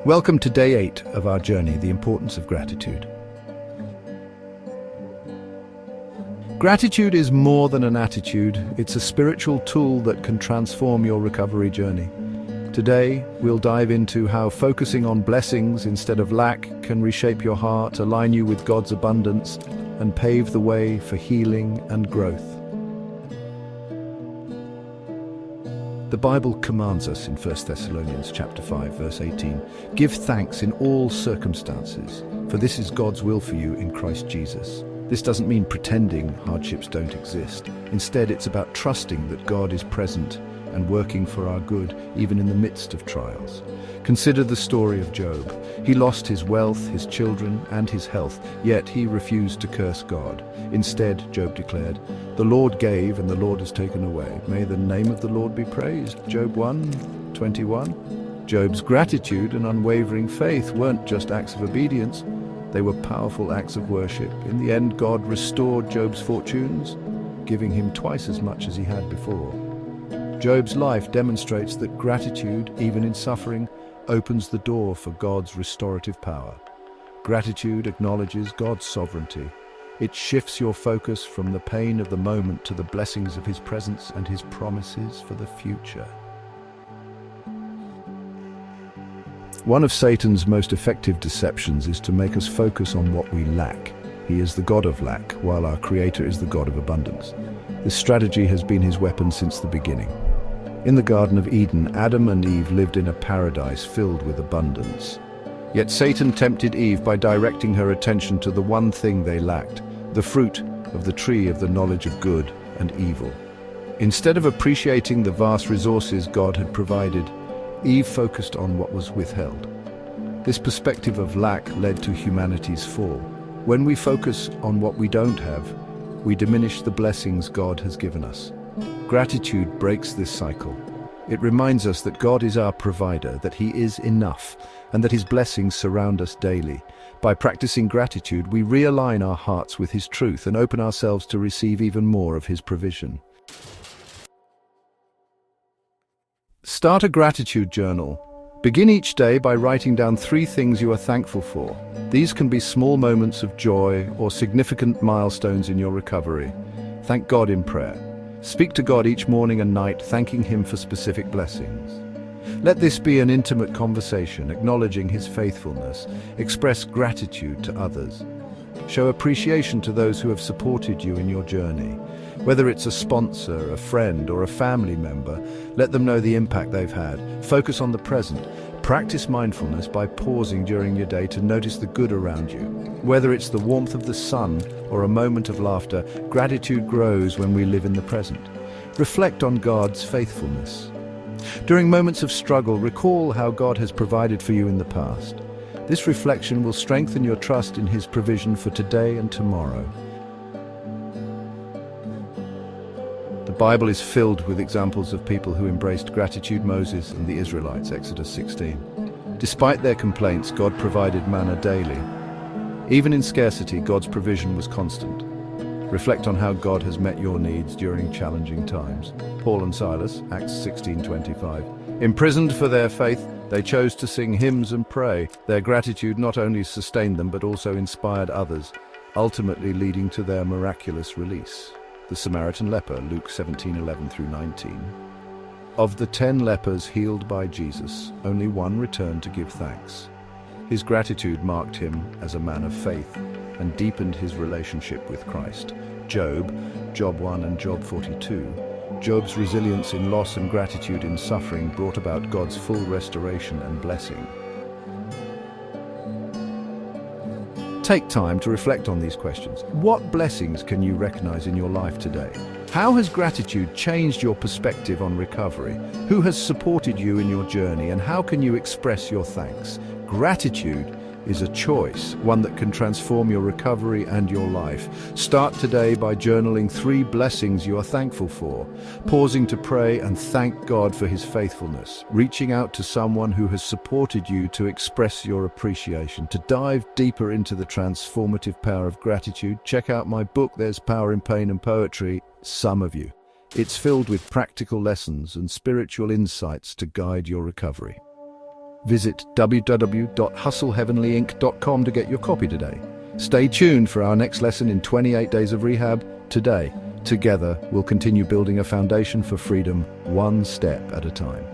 Welcome to day 8 of our journey, The Importance of Gratitude. Gratitude is more than an attitude, it's a spiritual tool that can transform your recovery journey. Today, we'll dive into how focusing on blessings instead of lack can reshape your heart, align you with God's abundance, and pave the way for healing and growth. The Bible commands us in 1 Thessalonians chapter 5, verse 18, "Give thanks in all circumstances, for this is God's will for you in Christ Jesus." This doesn't mean pretending hardships don't exist. Instead, it's about trusting that God is present and working for our good, even in the midst of trials. Consider the story of Job. He lost his wealth, his children, and his health, yet he refused to curse God. Instead, Job declared, "The Lord gave and the Lord has taken away. May the name of the Lord be praised." Job 1:21. Job's gratitude and unwavering faith weren't just acts of obedience, they were powerful acts of worship. In the end, God restored Job's fortunes, giving him twice as much as he had before. Job's life demonstrates that gratitude, even in suffering, opens the door for God's restorative power. Gratitude acknowledges God's sovereignty. It shifts your focus from the pain of the moment to the blessings of His presence and His promises for the future. One of Satan's most effective deceptions is to make us focus on what we lack. He is the God of lack, while our Creator is the God of abundance. This strategy has been his weapon since the beginning. In the Garden of Eden, Adam and Eve lived in a paradise filled with abundance. Yet Satan tempted Eve by directing her attention to the one thing they lacked, the fruit of the tree of the knowledge of good and evil. Instead of appreciating the vast resources God had provided, Eve focused on what was withheld. This perspective of lack led to humanity's fall. When we focus on what we don't have, we diminish the blessings God has given us. Gratitude breaks this cycle. It reminds us that God is our provider, that He is enough, and that His blessings surround us daily. By practicing gratitude, we realign our hearts with His truth and open ourselves to receive even more of His provision. Start a gratitude journal. Begin each day by writing down 3 things you are thankful for. These can be small moments of joy or significant milestones in your recovery. Thank God in prayer. Speak to God each morning and night, thanking Him for specific blessings. Let this be an intimate conversation, acknowledging His faithfulness. Express gratitude to others. Show appreciation to those who have supported you in your journey. Whether it's a sponsor, a friend, or a family member, let them know the impact they've had. Focus on the present. Practice mindfulness by pausing during your day to notice the good around you. Whether it's the warmth of the sun or a moment of laughter, gratitude grows when we live in the present. Reflect on God's faithfulness. During moments of struggle, recall how God has provided for you in the past. This reflection will strengthen your trust in His provision for today and tomorrow. The Bible is filled with examples of people who embraced gratitude. Moses and the Israelites, Exodus 16. Despite their complaints, God provided manna daily. Even in scarcity, God's provision was constant. Reflect on how God has met your needs during challenging times. Paul and Silas, Acts 16:25. Imprisoned for their faith, they chose to sing hymns and pray. Their gratitude not only sustained them but also inspired others, ultimately leading to their miraculous release. The Samaritan leper, Luke 17:11-19. Of the 10 lepers healed by Jesus, only one returned to give thanks. His gratitude marked him as a man of faith and deepened his relationship with Christ. Job 1 and Job 42. Job's resilience in loss and gratitude in suffering brought about God's full restoration and blessing. Take time to reflect on these questions. What blessings can you recognize in your life today? How has gratitude changed your perspective on recovery? Who has supported you in your journey, and how can you express your thanks? Gratitude is a choice, one that can transform your recovery and your life. Start today by journaling 3 blessings you are thankful for, pausing to pray and thank God for His faithfulness, reaching out to someone who has supported you to express your appreciation. To dive deeper into the transformative power of gratitude, check out my book, There's Power in Pain and Poetry. Some of you. It's filled with practical lessons and spiritual insights to guide your recovery. Visit www.hustleheavenlyinc.com to get your copy today. Stay tuned for our next lesson in 28 Days of Rehab. Today, together, we'll continue building a foundation for freedom, one step at a time.